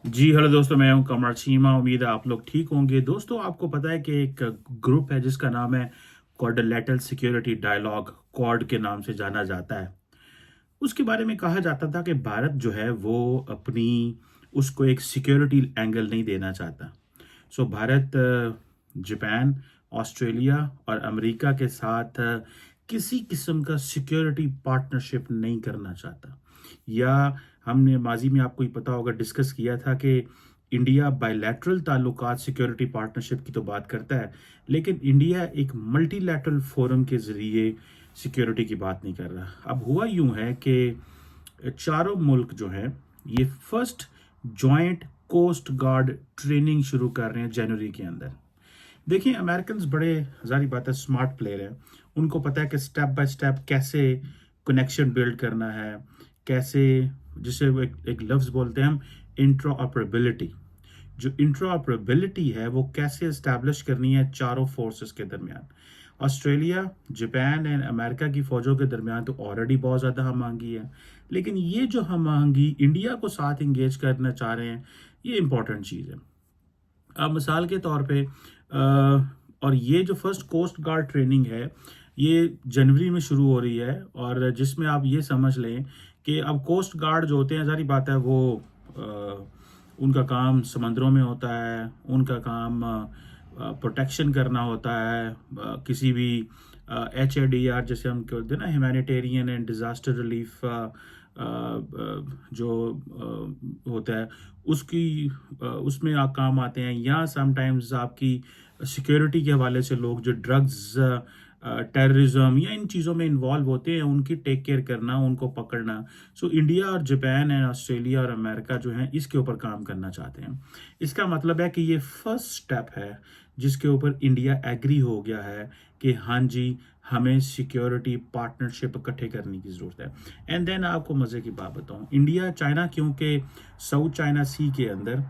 जी hello दोस्तों, मैं हूं कमर चीमा। उम्मीद है आप लोग ठीक होंगे। दोस्तों, आपको पता है कि एक ग्रुप है जिसका नाम है क्वाड्रिलेटरल सिक्योरिटी डायलॉग, क्वाड के नाम से जाना जाता है। उसके बारे में कहा जाता था कि भारत जो है वो अपनी उसको एक सिक्योरिटी एंगल नहीं देना चाहता। सो भारत जापान, ऑस्ट्रेलिया और अमेरिका के साथ किसी किस्म का सिक्योरिटी पार्टनरशिप नहीं करना चाहता। या हमने माजी में, आपको ही पता होगा, डिस्कस किया था कि इंडिया बायलैटरल ताल्लुकात सिक्योरिटी पार्टनरशिप की तो बात करता है, लेकिन इंडिया एक मल्टीलैटरल फोरम के जरिए सिक्योरिटी की बात नहीं कर रहा। अब हुआ यूं है कि चारों मुल्क जो हैं ये first joint coast guard training शुरू कर रहे हैं जनवरी के अंदर। देखिए, अमेरिकन्स बड़े, जारी बात है, स्मार्ट प्लेयर है। उनको पता है कि स्टेप बाय स्टेप कैसे कनेक्शन बिल्ड करना है, कैसे, जिसे वो एक लफ्ज़ बोलते हैं हम, इंट्रोऑपरेबिलिटी। जो इंट्रोऑपरेबिलिटी है वो कैसे इस्टेब्लिश करनी है चारों फोर्सेस के दरमियान। ऑस्ट्रेलिया, जापान एंड अमेरिका की फ़ौजों के दरमियान तो ऑलरेडी बहुत ज़्यादा हम आहंगी है, लेकिन ये जो हम आहंगी इंडिया को साथ इंगेज करना चाह रहे हैं, ये इंपॉर्टेंट चीज़ है। अब मिसाल के तौर पे और ये जो फर्स्ट कोस्ट गार्ड ट्रेनिंग है ये जनवरी में शुरू हो रही है, और जिसमें आप ये समझ लें कि अब कोस्ट गार्ड जो होते हैं, सारी बात है, वो उनका काम समंदरों में होता है, उनका काम प्रोटेक्शन करना होता है, किसी भी HADR जैसे हम कहते हैं ना, ह्यूमैनिटेरियन एंड डिज़ास्टर रिलीफ जो होता है उसकी उसमें आप काम आते हैं। या समटाइम्स आपकी सिक्योरिटी के हवाले से लोग जो ड्रग्स, टेररिज्म या इन चीज़ों में इन्वॉल्व होते हैं, उनकी टेक केयर करना, उनको पकड़ना। सो इंडिया और जापान एंड ऑस्ट्रेलिया और अमेरिका जो हैं इसके ऊपर काम करना चाहते हैं। इसका मतलब है कि ये फर्स्ट स्टेप है जिसके ऊपर इंडिया एग्री हो गया है कि हाँ जी, हमें सिक्योरिटी पार्टनरशिप इकट्ठे करने की ज़रूरत है। एंड देन आपको मज़े की बात बताऊं, इंडिया चाइना, क्योंकि साउथ चाइना सी के अंदर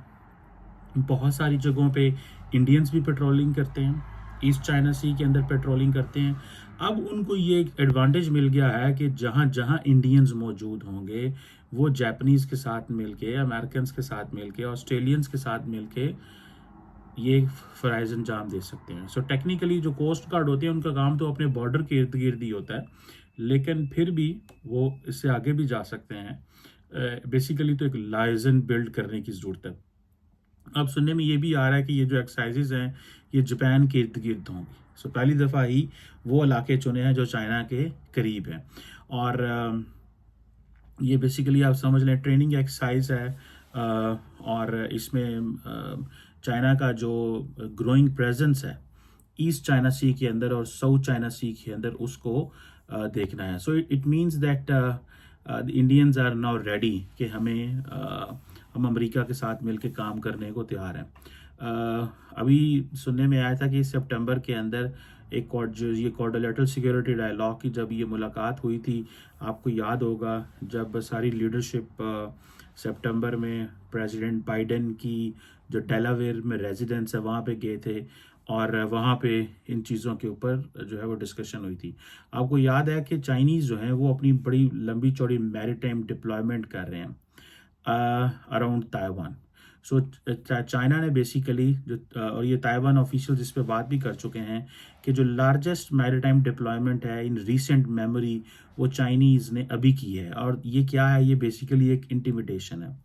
बहुत सारी जगहों पे इंडियंस भी पेट्रोलिंग करते हैं, ईस्ट चाइना सी के अंदर पेट्रोलिंग करते हैं। अब उनको ये एक एडवांटेज मिल गया है कि जहाँ जहाँ इंडियंस मौजूद होंगे वो जापानीज़ के साथ मिलके, अमेरिकन के साथ मिलके, ऑस्ट्रेलियंस के साथ मिलके ये फ़राइज़ अंजाम दे सकते हैं। सो टेक्निकली जो कोस्ट गार्ड होते हैं उनका काम तो अपने बॉर्डर के इर्द गिर्द ही होता है, लेकिन फिर भी वो इससे आगे भी जा सकते हैं। बेसिकली तो एक लाइजन बिल्ड करने की ज़रूरत है। अब सुनने में ये भी आ रहा है कि ये जो एक्सरसाइजेज हैं ये जापान के इर्द गिर्द होंगी। सो पहली दफ़ा ही वो इलाके चुने हैं जो चाइना के करीब हैं। और ये बेसिकली आप समझ लें ट्रेनिंग एक्सरसाइज है। और इसमें चाइना का जो ग्रोइंग प्रेजेंस है ईस्ट चाइना सी के अंदर और साउथ चाइना सी के अंदर, उसको देखना है। So it means that the Indians are now ready कि हम अमेरिका के साथ मिलकर काम करने को तैयार हैं। अभी सुनने में आया था कि सितंबर के अंदर एक जो ये क्वाड्रिलेटरल सिक्योरिटी डायलॉग की जब ये मुलाकात हुई थी, आपको याद होगा, जब सारी लीडरशिप सितंबर में प्रेसिडेंट बाइडेन की जो डेलावेयर में रेजिडेंस है वहाँ पे गए थे, और वहाँ पे इन चीज़ों के ऊपर जो है वो डिस्कशन हुई थी। आपको याद है कि चाइनीज़ जो हैं वो अपनी बड़ी लंबी चौड़ी मैरीटाइम डिप्लॉयमेंट कर रहे हैं अराउंड ताइवान। सो चाइना ने बेसिकली जो और ये ताइवान ऑफिशियल इस पे बात भी कर चुके हैं कि जो लार्जेस्ट मैरीटाइम डिप्लॉयमेंट है इन रीसेंट मेमोरी वो चाइनीज़ ने अभी की है। और ये क्या है, ये बेसिकली एक इंटिमिडेशन है।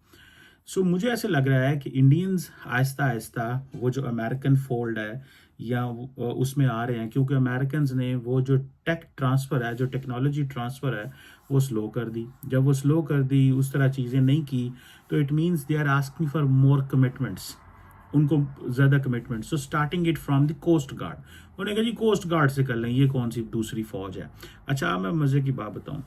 सो मुझे ऐसे लग रहा है कि इंडियंस आहिस्ता आहिस्ता वो जो अमेरिकन फोल्ड है या उसमें आ रहे हैं, क्योंकि अमेरिकन ने वो जो टेक ट्रांसफ़र है, जो टेक्नोलॉजी ट्रांसफ़र है, वो स्लो कर दी। जब वो स्लो कर दी, उस तरह चीज़ें नहीं की, तो it means they are asking for more commitments, उनको ज़्यादा commitment. So starting it from the coast guard, उन्होंने कहा जी कोस्ट गार्ड से कर लें, ये कौन सी दूसरी फौज है। अच्छा, अब मैं मज़े की बात बताऊँ,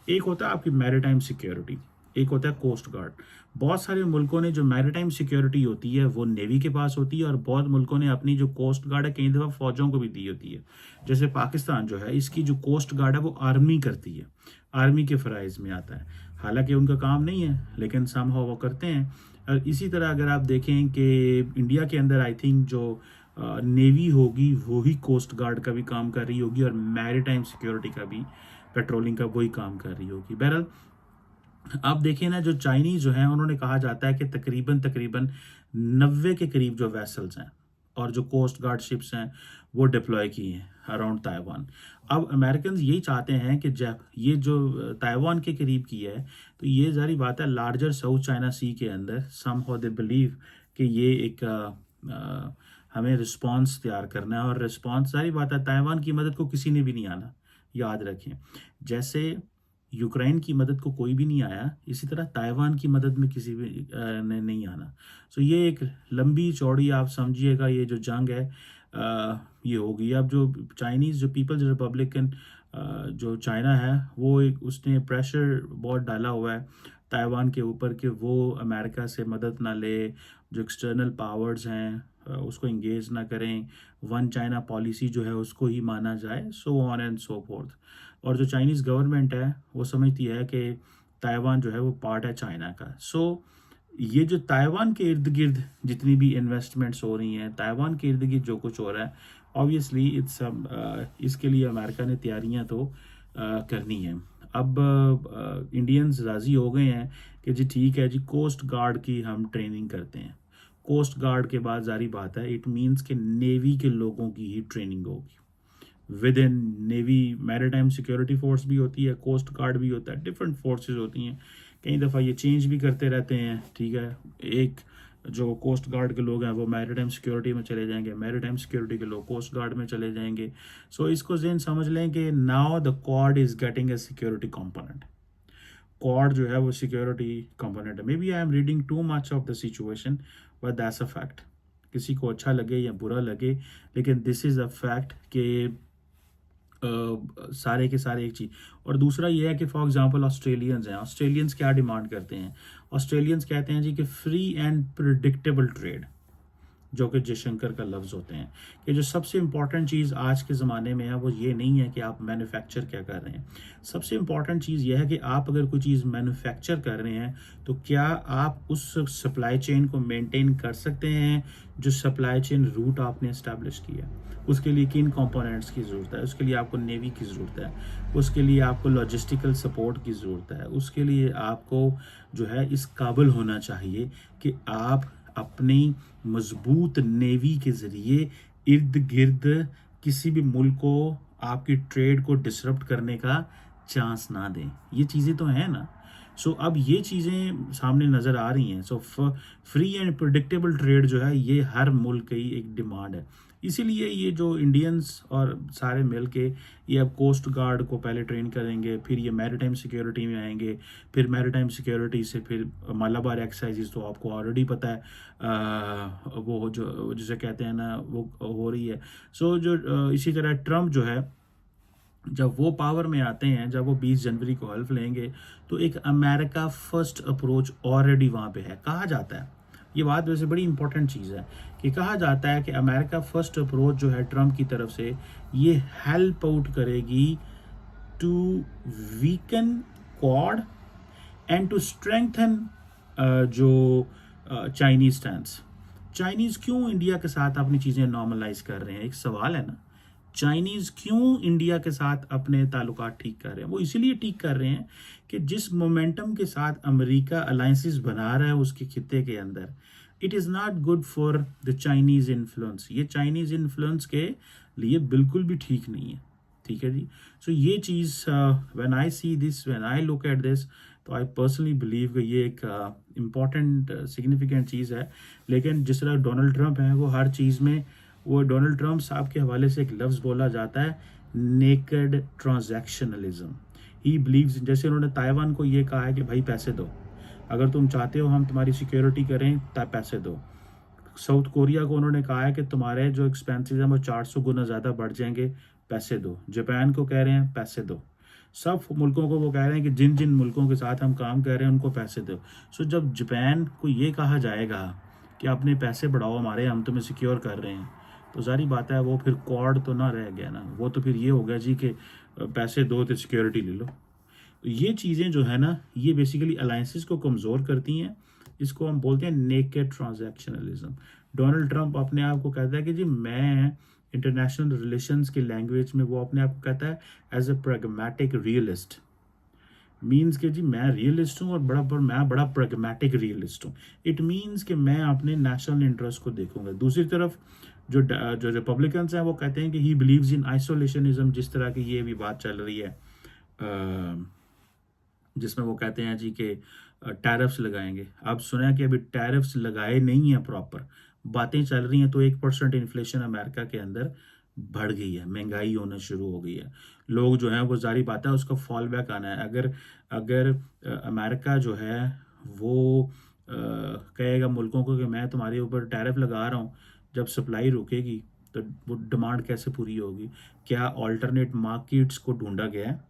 एक होता है आपकी मैरीटाइम सिक्योरिटी, एक होता है कोस्ट गार्ड। बहुत सारे मुल्कों ने जो मैरीटाइम सिक्योरिटी होती है वो नेवी के पास होती है, और बहुत मुल्कों ने अपनी जो कोस्ट गार्ड है कई दफ़ा फौजों को भी दी होती है। जैसे पाकिस्तान जो है, इसकी जो कोस्ट गार्ड है वो आर्मी करती है, आर्मी के फ़राइज़ में आता है। हालांकि उनका काम नहीं है, लेकिन समहाउ वो करते हैं। और इसी तरह अगर आप देखें कि इंडिया के अंदर आई थिंक जो नेवी होगी वो ही कोस्ट गार्ड का भी काम कर रही होगी, और मैरीटाइम सिक्योरिटी का भी, पेट्रोलिंग का वही काम कर रही होगी। बहरहाल आप देखिए ना, जो चाइनीज जो हैं उन्होंने कहा जाता है कि तकरीबन तकरीबन 90 के करीब जो वेसल्स हैं और जो कोस्ट गार्ड शिप्स हैं वो डिप्लॉय की हैं अराउंड ताइवान। अब अमेरिकन यही चाहते हैं कि जब ये जो ताइवान के करीब की है, तो ये जारी बात है लार्जर साउथ चाइना सी के अंदर सम हाउ दे बिलीव कि ये एक हमें रिस्पांस तैयार करना है। और रिस्पांस जारी बात है, ताइवान की मदद को किसी ने भी नहीं आना, याद रखें। जैसे यूक्रेन की मदद को कोई भी नहीं आया, इसी तरह ताइवान की मदद में किसी भी ने नहीं आना। सो ये एक लंबी चौड़ी आप समझिएगा ये जो जंग है ये होगी। अब जो चाइनीज़ जो पीपल्स रिपब्लिकन जो चाइना है वो एक उसने प्रेशर बहुत डाला हुआ है ताइवान के ऊपर कि वो अमेरिका से मदद ना ले, जो एक्सटर्नल पावर्स हैं उसको इंगेज ना करें, वन चाइना पॉलिसी जो है उसको ही माना जाए, so on and so fourth. और जो चाइनीज़ गवर्नमेंट है वो समझती है कि ताइवान जो है वो पार्ट है चाइना का। सो ये जो ताइवान के इर्द गिर्द जितनी भी इन्वेस्टमेंट्स हो रही हैं, ताइवान के इर्द गिर्द जो कुछ हो रहा है, ऑब्वियसली इट्स इसके लिए अमेरिका ने तैयारियां तो करनी है। अब इंडियंस राज़ी हो गए हैं कि जी ठीक है जी, कोस्ट गार्ड की हम ट्रेनिंग करते हैं। कोस्ट गार्ड के बाद जारी बात है, इट मीन्स कि नेवी के लोगों की ही ट्रेनिंग होगी। With in navy maritime security force भी होती है, कोस्ट गार्ड भी होता है, डिफरेंट फोर्सेस होती हैं। कई दफ़ा ये चेंज भी करते रहते हैं, ठीक है। एक जो कोस्ट गार्ड के लोग हैं वो मैरीटाइम सिक्योरिटी में चले जाएंगे, मैरीटाइम सिक्योरिटी के लोग कोस्ट गार्ड में चले जाएंगे। सो इसको जहन समझ लें कि now the Quad is getting a security component. Quad जो है वो सिक्योरिटी कंपोनेंट है। Maybe I am reading too much of the situation, but that's a fact. किसी को अच्छा लगे या बुरा लगे, लेकिन दिस इज़ अ फैक्ट कि सारे के सारे एक चीज़। और दूसरा ये है कि फॉर एग्जांपल ऑस्ट्रेलियंस हैं, ऑस्ट्रेलियंस क्या डिमांड करते हैं? ऑस्ट्रेलियंस कहते हैं जी कि फ्री एंड प्रिडिक्टेबल ट्रेड, जो कि जयशंकर का लफ्ज़ होते हैं कि जो सबसे इम्पॉर्टेंट चीज़ आज के ज़माने में है वो ये नहीं है कि आप मैन्युफैक्चर क्या कर रहे हैं। सबसे इम्पॉर्टेंट चीज़ ये है कि आप अगर कोई चीज़ मैन्युफैक्चर कर रहे हैं तो क्या आप उस सप्लाई चेन को मेंटेन कर सकते हैं, जो सप्लाई चेन रूट आपने इस्टेब्लिश किया। उसके लिए किन कंपोनेंट्स की ज़रूरत है, उसके लिए आपको नेवी की ज़रूरत है, उसके लिए आपको लॉजिस्टिकल सपोर्ट की ज़रूरत है, उसके लिए आपको जो है इस काबिल होना चाहिए कि आप अपनी मजबूत नेवी के ज़रिए इर्द गिर्द किसी भी मुल्क को आपकी ट्रेड को डिसरप्ट करने का चांस ना दें। ये चीज़ें तो हैं ना। सो अब ये चीज़ें सामने नज़र आ रही हैं। So free and predictable trade जो है ये हर मुल्क की एक डिमांड है। इसीलिए ये जो इंडियंस और सारे मिल के ये अब कोस्ट गार्ड को पहले ट्रेन करेंगे, फिर ये मैरीटाइम सिक्योरिटी में आएंगे, फिर मैरीटाइम सिक्योरिटी से फिर मालाबार एक्सरसाइजेस तो आपको ऑलरेडी पता है वो जो जिसे कहते हैं ना वो हो रही है। सो जो इसी तरह ट्रम्प जो है जब वो पावर में आते हैं, जब वो 20 जनवरी को हल्फ लेंगे, तो एक अमेरिका फर्स्ट अप्रोच ऑलरेडी वहाँ पे है। कहा जाता है, ये बात वैसे बड़ी इंपॉर्टेंट चीज़ है कि कहा जाता है कि अमेरिका फर्स्ट अप्रोच जो है ट्रम्प की तरफ से ये हेल्प आउट करेगी to weaken Quad and to strengthen जो चाइनीज स्टैंड्स। चाइनीज़ क्यों इंडिया के साथ अपनी चीज़ें नॉर्मलाइज कर रहे हैं, एक सवाल है ना। चाइनीज़ क्यों इंडिया के साथ अपने ताल्लुकात ठीक कर रहे हैं? वो इसीलिए ठीक कर रहे हैं कि जिस मोमेंटम के साथ अमेरिका अलायंसेस बना रहा है उसके खित्ते के अंदर, it is not good for the Chinese influence. ये चाइनीज़ इन्फ्लुएंस के लिए बिल्कुल भी ठीक नहीं है, ठीक है जी। सो ये चीज़ when I see this, when I look at this, तो आई पर्सनली बिलीव कि ये एक इम्पॉर्टेंट सिग्निफिकेंट चीज़ है। लेकिन जिस तरह डोनाल्ड ट्रंप है वो हर चीज़ में, वो डोनाल्ड ट्रंप साहब के हवाले से एक लफ्ज़ बोला जाता है, नेकेड ट्रांजैक्शनलिज्म। ही बिलीव्स, जैसे उन्होंने ताइवान को ये कहा है कि भाई पैसे दो, अगर तुम चाहते हो हम तुम्हारी सिक्योरिटी करें तब पैसे दो। साउथ कोरिया को उन्होंने कहा है कि तुम्हारे जो एक्सपेंसेस हैं वो 400 गुना ज़्यादा बढ़ जाएंगे, पैसे दो। जापान को कह रहे हैं पैसे दो। सब मुल्कों को वो कह रहे हैं कि जिन जिन मुल्कों के साथ हम काम कर रहे हैं उनको पैसे दो। सो जब जापान को ये कहा जाएगा कि अपने पैसे बढ़ाओ हमारे, हम तुम्हें सिक्योर कर रहे हैं, तो जारी बात है वो फिर क्वाड तो ना रह गया ना, वो तो फिर ये हो गया जी कि पैसे दो तो सिक्योरिटी ले लो। तो ये चीज़ें जो है ना ये बेसिकली अलायंसेस को कमज़ोर करती हैं। इसको हम बोलते हैं नेकेड ट्रांजैक्शनलिज्म। डोनाल्ड ट्रंप अपने आप को कहता है कि जी मैं इंटरनेशनल रिलेशंस की लैंग्वेज में वो अपने आप को कहता है as a pragmatic realist. Means कि जी मैं रियलिस्ट हूँ और मैं बड़ा प्रैग्मेटिक रियलिस्ट हूँ। इट मीन्स कि मैं अपने नेशनल इंटरेस्ट को देखूंगा। दूसरी तरफ जो रिपब्लिकन्स हैं वो कहते हैं कि ही बिलीव्स इन आइसोलेशनिज्म, जिस तरह की ये भी बात चल रही है, जिसमें वो कहते हैं जी कि टैरिफ्स लगाएंगे। अब सुना है कि अभी टैरिफ्स लगाए नहीं हैं, प्रॉपर बातें चल रही हैं, तो 1% इन्फ्लेशन अमेरिका के अंदर बढ़ गई है, महंगाई होना शुरू हो गई है। लोग जो हैं वो जारी बात है उसका फॉल बैक आना है। अगर अगर अमेरिका जो है वो कहेगा मुल्कों को कि मैं तुम्हारे ऊपर टैरिफ लगा रहा हूँ, जब सप्लाई रुकेगी तो वो डिमांड कैसे पूरी होगी? क्या ऑल्टरनेट मार्केट्स को ढूंढा गया है?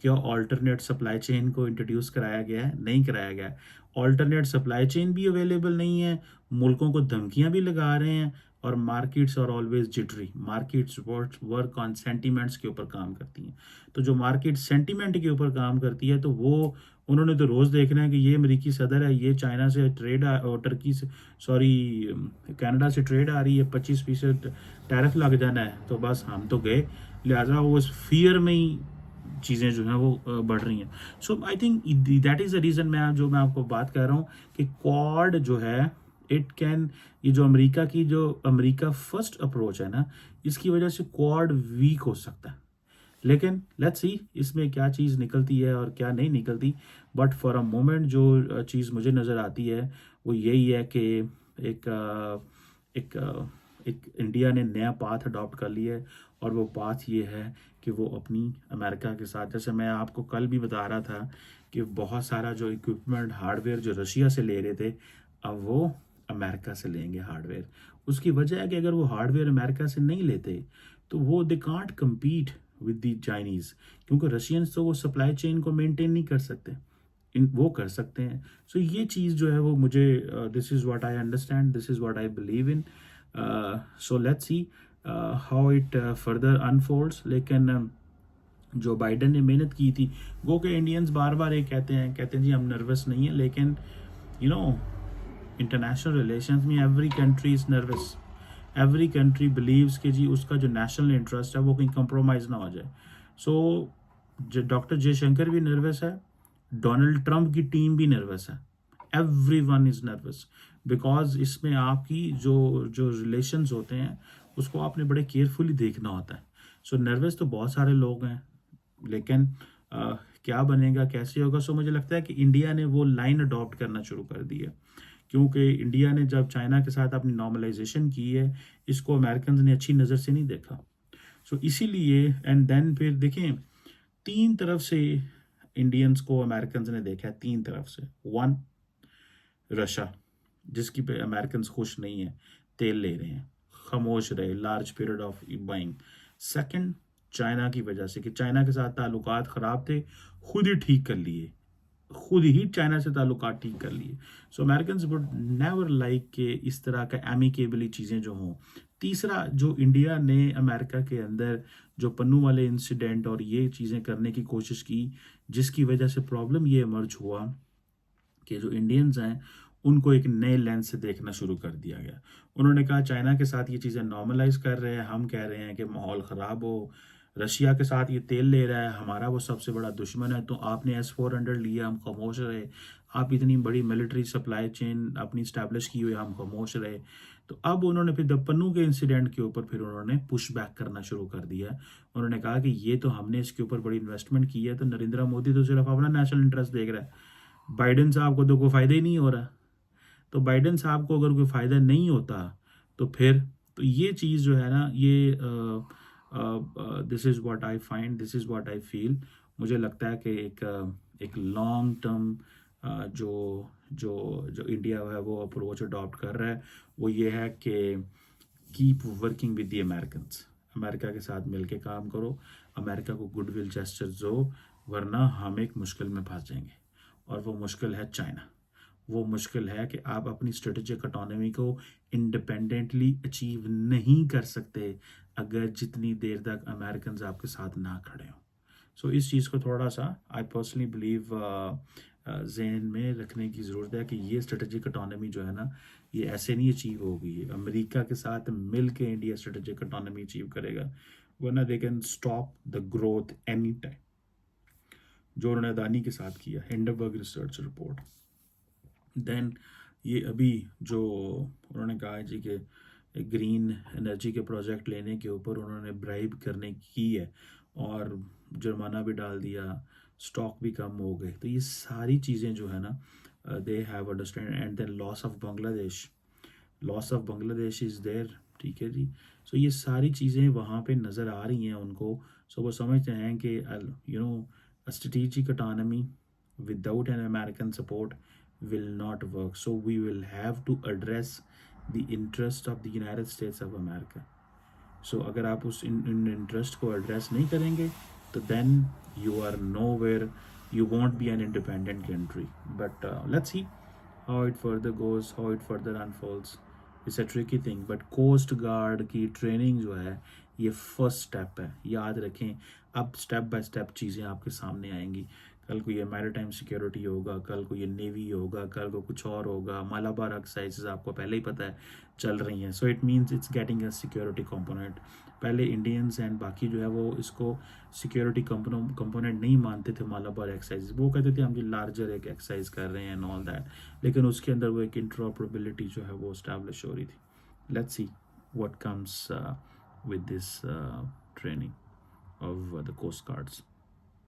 क्या ऑल्टरनेट सप्लाई चेन को इंट्रोड्यूस कराया गया है? नहीं कराया गया है। ऑल्टरनेट सप्लाई चेन भी अवेलेबल नहीं है, मुल्कों को धमकियां भी लगा रहे हैं, और markets are always jittery. Markets work on sentiments के ऊपर काम करती हैं। तो जो मार्केट सेंटीमेंट के ऊपर काम करती है, तो वो उन्होंने तो रोज़ देखना है कि ये अमेरिकी सदर है, ये चाइना से ट्रेड और टर्की से, सॉरी, कनाडा से ट्रेड आ रही है, 25% टैरिफ लग जाना है, तो बस हम तो गए। लिहाजा वो इस फियर में ही चीज़ें जो हैं वो बढ़ रही हैं। So I think that is the reason मैं आपको बात कर रहा हूँ कि क्वाड जो है, इट कैन, ये जो अमेरिका फर्स्ट अप्रोच है ना, इसकी वजह से क्वाड वीक हो सकता है। लेकिन लेट्स सी इसमें क्या चीज़ निकलती है और क्या नहीं निकलती। बट फॉर अ मोमेंट जो चीज़ मुझे नज़र आती है वो यही है कि एक एक एक इंडिया ने नया पाथ अडॉप्ट कर लिया है, और वो पाथ ये है कि वो अपनी अमेरिका के साथ, जैसे मैं आपको कल भी बता रहा था कि बहुत सारा जो इक्विपमेंट हार्डवेयर जो रशिया से ले रहे थे, अब वो अमेरिका से लेंगे हार्डवेयर। उसकी वजह है कि अगर वो हार्डवेयर अमेरिका से नहीं लेते तो वो they can't compete with the Chinese, क्योंकि रशियंस तो वो सप्लाई चेन को मेंटेन नहीं कर सकते, इन वो कर सकते हैं। सो ये चीज़ जो है वो मुझे, this is what I understand, this is what I believe in. So let's see how it further unfolds. लेकिन जो बाइडन ने मेहनत की थी, गो के इंडियंस बार बार ये कहते हैं जी हम नर्वस नहीं है, लेकिन यू नो इंटरनेशनल रिलेशंस में every country is nervous. Every country believes कि जी उसका जो नेशनल इंटरेस्ट है वो कहीं कंप्रोमाइज़ ना हो जाए। सो डॉक्टर जयशंकर भी नर्वस है, डोनाल्ड ट्रंप की टीम भी नर्वस है, every one is nervous, because इसमें आपकी जो जो रिलेशंस होते हैं उसको आपने बड़े केयरफुली देखना होता है। सो नर्वस तो बहुत सारे लोग हैं, लेकिन क्या बनेगा, कैसे होगा? सो मुझे लगता है कि इंडिया ने वो लाइन अडॉप्ट करना शुरू कर दी है, क्योंकि इंडिया ने जब चाइना के साथ अपनी नॉर्मलाइजेशन की है, इसको अमेरिकन ने अच्छी नज़र से नहीं देखा। सो इसीलिए एंड देन फिर देखें, तीन तरफ से इंडियंस को अमेरिकन ने देखा है, तीन तरफ से। वन, रशिया, जिसकी पे अमेरिकन खुश नहीं है, तेल ले रहे हैं, खामोश रहे, large period of buying. Second, China की वजह से कि चाइना के साथ ताल्लुकात ख़राब थे, खुद ही ठीक कर लिए, खुद ही चाइना से ताल्लुकात ठीक कर लिए। सो अमेरिकन वुड नेवर लाइक के इस तरह का एमिकेबली चीज़ें जो हों। तीसरा, जो इंडिया ने अमेरिका के अंदर जो पन्नू वाले इंसिडेंट और ये चीज़ें करने की कोशिश की, जिसकी वजह से प्रॉब्लम ये इमर्ज हुआ कि जो इंडियंस हैं उनको एक नए लेंस से देखना शुरू कर दिया गया। उन्होंने कहा चाइना के साथ ये चीज़ें नॉर्मलाइज कर रहे हैं, हम कह रहे हैं कि माहौल ख़राब हो, रशिया के साथ ये तेल ले रहा है, हमारा वो सबसे बड़ा दुश्मन है, तो आपने S-400 लिया, हम खामोश रहे। आप इतनी बड़ी मिलिट्री सप्लाई चेन अपनी स्टैब्लिश की हुई, हम खामोश रहे। तो अब उन्होंने फिर दप्पन्नू के इंसिडेंट के ऊपर फिर उन्होंने पुश बैक करना शुरू कर दिया। उन्होंने कहा कि ये तो हमने इसके ऊपर बड़ी इन्वेस्टमेंट की है, तो नरेंद्र मोदी तो सिर्फ अपना नेशनल इंटरेस्ट देख रहा है, बाइडेन साहब को तो कोई फ़ायदा ही नहीं हो रहा। तो बाइडेन साहब को अगर कोई फ़ायदा नहीं होता तो फिर, तो ये चीज़ जो है ना, ये this is what I find, this is what I feel. मुझे लगता है कि एक लॉन्ग टर्म जो जो जो इंडिया है वो अप्रोच अडॉप्ट कर रहा है, वो ये है कि keep working with the Americans, America के साथ मिलके काम करो, अमेरिका को गुडविल जेस्चर्स दो, वरना हम एक मुश्किल में फंस जाएंगे, और वो मुश्किल है चाइना। वो मुश्किल है कि आप अपनी स्ट्रेटेजिक ऑटोनॉमी को इंडिपेंडेंटली अचीव नहीं कर सकते अगर जितनी देर तक अमेरिकन आपके साथ ना खड़े हों। सो इस चीज़ को थोड़ा सा आई पर्सनली बिलीव जहन में रखने की ज़रूरत है कि ये स्ट्रेटेजिक ऑटोनॉमी जो है ना, ये ऐसे नहीं अचीव होगी। अमेरिका के साथ मिल के इंडिया स्ट्रेटेजिक ऑटोनॉमी अचीव करेगा, वरना they can stop the growth any time. जो उन्होंने अदानी के साथ किया, हिंडनबर्ग रिसर्च रिपोर्ट। देन ये अभी जो उन्होंने कहा है जी कि ग्रीन एनर्जी के प्रोजेक्ट लेने के ऊपर उन्होंने ब्राइब करने की है और जुर्माना भी डाल दिया, स्टॉक भी कम हो गए। तो ये सारी चीज़ें जो है ना, they have understand. And then loss of Bangladesh is there, ठीक है जी। सो ये सारी चीज़ें वहाँ पे नज़र आ रही हैं उनको। सो वो समझते हैं कि you know strategic autonomy without an American support will not work. So we will have to address the interest of the United States of America. So अगर आप उस इन इंटरेस्ट को एड्रेस नहीं करेंगे तो then you are nowhere, you won't be an independent country. But let's see how it further goes, how it further unfolds. It's a tricky thing, but coast guard की training जो है ये first step है, याद रखें। अब step by step चीज़ें आपके सामने आएंगी। कल को ये मैरिटाइम सिक्योरिटी होगा, कल को ये नेवी होगा, कल को कुछ और होगा। मालाबार एक्सरसाइजेज आपको पहले ही पता है चल रही हैं। सो it means it's getting a security component. पहले इंडियंस एंड बाकी जो है वो इसको सिक्योरिटी कंपोनेंट नहीं मानते थे मालाबार एक्सरसाइज। वो कहते थे हम जी लार्जर एक एक्सरसाइज कर रहे हैं एंड ऑल दैट, लेकिन उसके अंदर वो एक इंटरऑपरेबिलिटी जो है वो स्टैब्लिश हो रही थी। Let's see what comes with this training of the coast guards.